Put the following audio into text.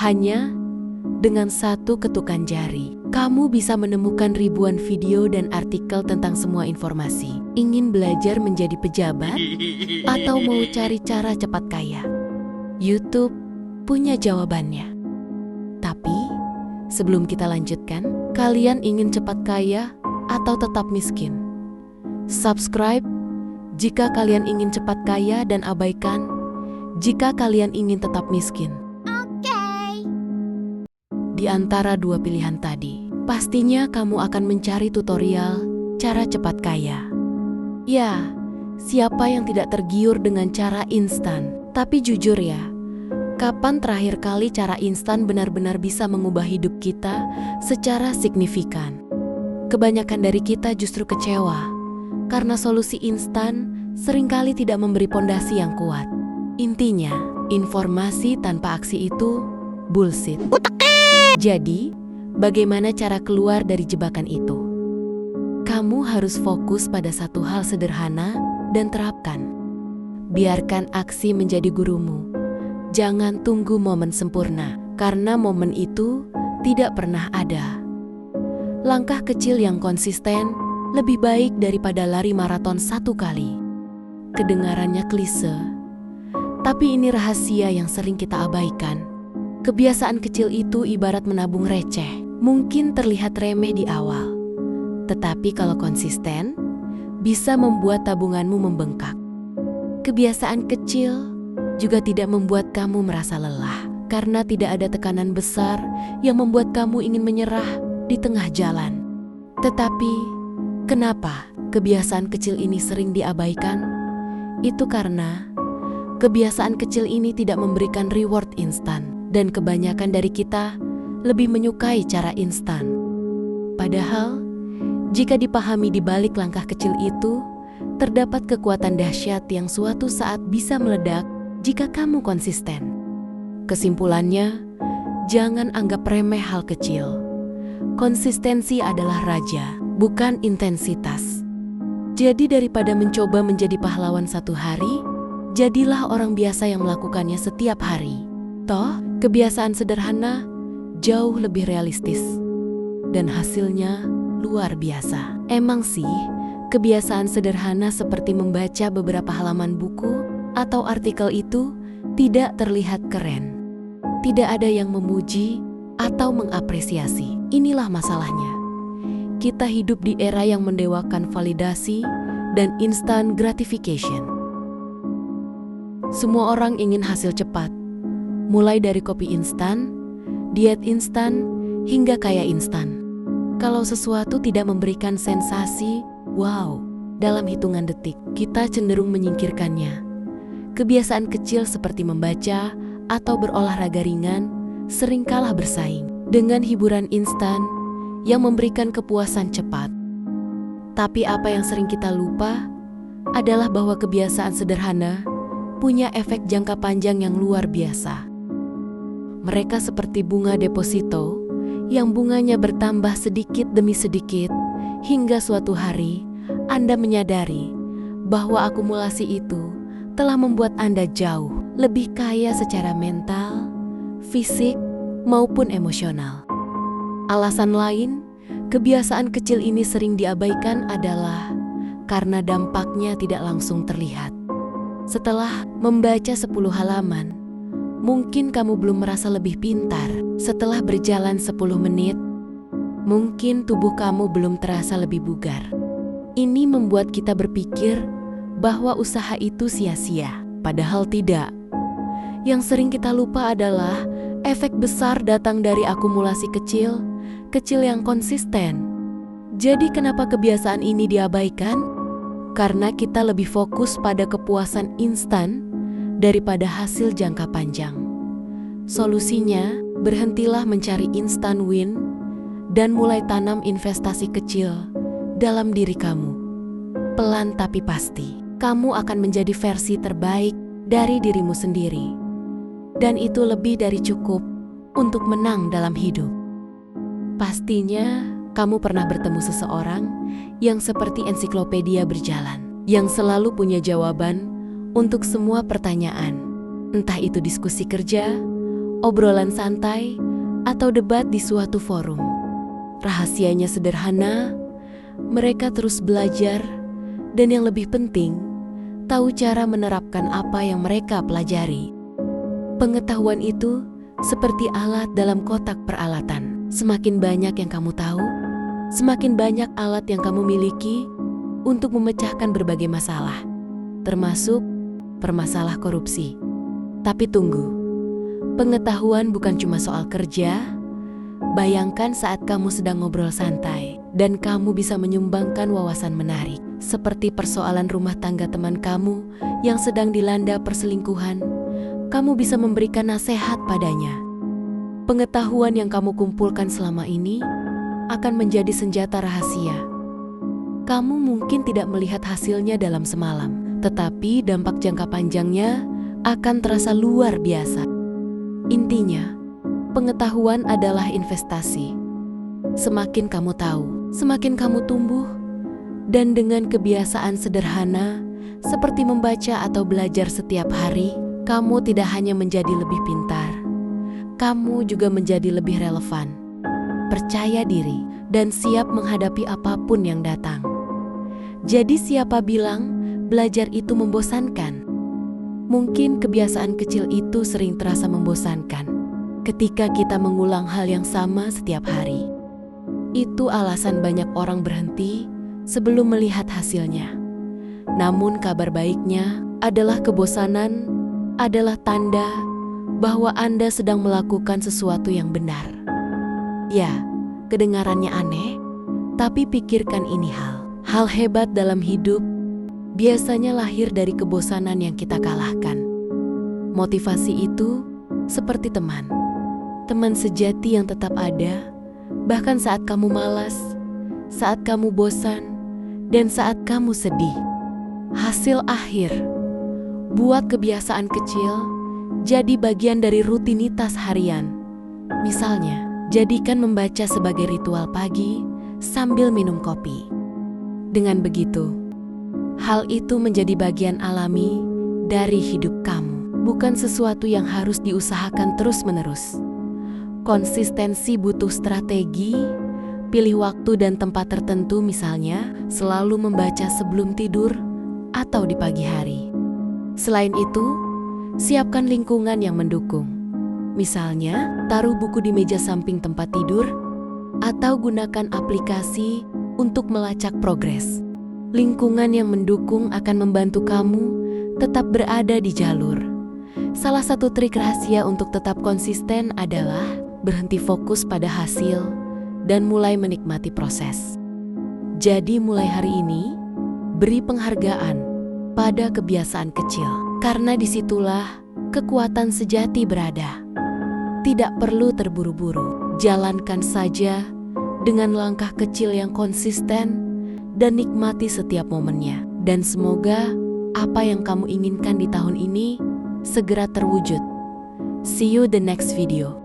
Hanya dengan satu ketukan jari, kamu bisa menemukan ribuan video dan artikel tentang semua informasi. Ingin belajar menjadi pejabat atau mau cari cara cepat kaya? YouTube punya jawabannya. Tapi sebelum kita lanjutkan, kalian ingin cepat kaya atau tetap miskin? Subscribe jika kalian ingin cepat kaya dan abaikan jika kalian ingin tetap miskin. Di antara dua pilihan tadi, pastinya kamu akan mencari tutorial cara cepat kaya. Ya, siapa yang tidak tergiur dengan cara instan? Tapi jujur ya, kapan terakhir kali cara instan benar-benar bisa mengubah hidup kita secara signifikan? Kebanyakan dari kita justru kecewa karena solusi instan seringkali tidak memberi pondasi yang kuat. Intinya, informasi tanpa aksi itu bullshit. Jadi, bagaimana cara keluar dari jebakan itu? Kamu harus fokus pada satu hal sederhana dan terapkan. Biarkan aksi menjadi gurumu. Jangan tunggu momen sempurna, karena momen itu tidak pernah ada. Langkah kecil yang konsisten lebih baik daripada lari maraton satu kali. Kedengarannya klise, tapi ini rahasia yang sering kita abaikan. Kebiasaan kecil itu ibarat menabung receh. Mungkin terlihat remeh di awal, tetapi kalau konsisten, bisa membuat tabunganmu membengkak. Kebiasaan kecil juga tidak membuat kamu merasa lelah, karena tidak ada tekanan besar yang membuat kamu ingin menyerah di tengah jalan. Tetapi, kenapa kebiasaan kecil ini sering diabaikan? Itu karena kebiasaan kecil ini tidak memberikan reward instan. Dan kebanyakan dari kita lebih menyukai cara instan. Padahal, jika dipahami di balik langkah kecil itu, terdapat kekuatan dahsyat yang suatu saat bisa meledak jika kamu konsisten. Kesimpulannya, jangan anggap remeh hal kecil. Konsistensi adalah raja, bukan intensitas. Jadi daripada mencoba menjadi pahlawan satu hari, jadilah orang biasa yang melakukannya setiap hari. Toh, kebiasaan sederhana jauh lebih realistis dan hasilnya luar biasa. Emang sih, kebiasaan sederhana seperti membaca beberapa halaman buku atau artikel itu tidak terlihat keren. Tidak ada yang memuji atau mengapresiasi. Inilah masalahnya. Kita hidup di era yang mendewakan validasi dan instant gratification. Semua orang ingin hasil cepat. Mulai dari kopi instan, diet instan, hingga kaya instan. Kalau sesuatu tidak memberikan sensasi, wow, dalam hitungan detik, kita cenderung menyingkirkannya. Kebiasaan kecil seperti membaca atau berolahraga ringan sering kalah bersaing dengan hiburan instan yang memberikan kepuasan cepat. Tapi apa yang sering kita lupa adalah bahwa kebiasaan sederhana punya efek jangka panjang yang luar biasa. Mereka seperti bunga deposito yang bunganya bertambah sedikit demi sedikit hingga suatu hari Anda menyadari bahwa akumulasi itu telah membuat Anda jauh lebih kaya secara mental, fisik, maupun emosional. Alasan lain, kebiasaan kecil ini sering diabaikan adalah karena dampaknya tidak langsung terlihat. Setelah membaca 10 halaman, mungkin kamu belum merasa lebih pintar. Setelah berjalan 10 menit, mungkin tubuh kamu belum terasa lebih bugar. Ini membuat kita berpikir bahwa usaha itu sia-sia. Padahal tidak. Yang sering kita lupa adalah efek besar datang dari akumulasi kecil yang konsisten. Jadi kenapa kebiasaan ini diabaikan? Karena kita lebih fokus pada kepuasan instan daripada hasil jangka panjang. Solusinya, berhentilah mencari instant win dan mulai tanam investasi kecil dalam diri kamu. Pelan tapi pasti, kamu akan menjadi versi terbaik dari dirimu sendiri. Dan itu lebih dari cukup untuk menang dalam hidup. Pastinya, kamu pernah bertemu seseorang yang seperti ensiklopedia berjalan, yang selalu punya jawaban untuk semua pertanyaan, entah itu diskusi kerja, obrolan santai, atau debat di suatu forum. Rahasianya sederhana, mereka terus belajar, dan yang lebih penting, tahu cara menerapkan apa yang mereka pelajari. Pengetahuan itu seperti alat dalam kotak peralatan. Semakin banyak yang kamu tahu, semakin banyak alat yang kamu miliki untuk memecahkan berbagai masalah, termasuk permasalah korupsi. Tapi tunggu, pengetahuan bukan cuma soal kerja. Bayangkan saat kamu sedang ngobrol santai dan kamu bisa menyumbangkan wawasan menarik, seperti persoalan rumah tangga teman kamu yang sedang dilanda perselingkuhan. Kamu bisa memberikan nasihat padanya. Pengetahuan yang kamu kumpulkan selama ini akan menjadi senjata rahasia. Kamu mungkin tidak melihat hasilnya dalam semalam, tetapi dampak jangka panjangnya akan terasa luar biasa. Intinya, pengetahuan adalah investasi. Semakin kamu tahu, semakin kamu tumbuh, dan dengan kebiasaan sederhana seperti membaca atau belajar setiap hari, kamu tidak hanya menjadi lebih pintar, kamu juga menjadi lebih relevan, percaya diri, dan siap menghadapi apapun yang datang. Jadi siapa bilang belajar itu membosankan? Mungkin kebiasaan kecil itu sering terasa membosankan ketika kita mengulang hal yang sama setiap hari. Itu alasan banyak orang berhenti sebelum melihat hasilnya. Namun kabar baiknya adalah kebosanan adalah tanda bahwa Anda sedang melakukan sesuatu yang benar. Ya, kedengarannya aneh, tapi pikirkan ini hal hebat dalam hidup biasanya lahir dari kebosanan yang kita kalahkan. Motivasi itu seperti teman sejati yang tetap ada, bahkan saat kamu malas, saat kamu bosan, dan saat kamu sedih. Hasil akhir, buat kebiasaan kecil jadi bagian dari rutinitas harian. Misalnya, jadikan membaca sebagai ritual pagi sambil minum kopi. Dengan begitu, hal itu menjadi bagian alami dari hidup kamu, bukan sesuatu yang harus diusahakan terus-menerus. Konsistensi butuh strategi, pilih waktu dan tempat tertentu, misalnya selalu membaca sebelum tidur atau di pagi hari. Selain itu, siapkan lingkungan yang mendukung. Misalnya, taruh buku di meja samping tempat tidur atau gunakan aplikasi untuk melacak progres. Lingkungan yang mendukung akan membantu kamu tetap berada di jalur. Salah satu trik rahasia untuk tetap konsisten adalah berhenti fokus pada hasil dan mulai menikmati proses. Jadi mulai hari ini, beri penghargaan pada kebiasaan kecil, karena disitulah kekuatan sejati berada. Tidak perlu terburu-buru, jalankan saja dengan langkah kecil yang konsisten dan nikmati setiap momennya. Dan semoga apa yang kamu inginkan di tahun ini segera terwujud. See you the next video.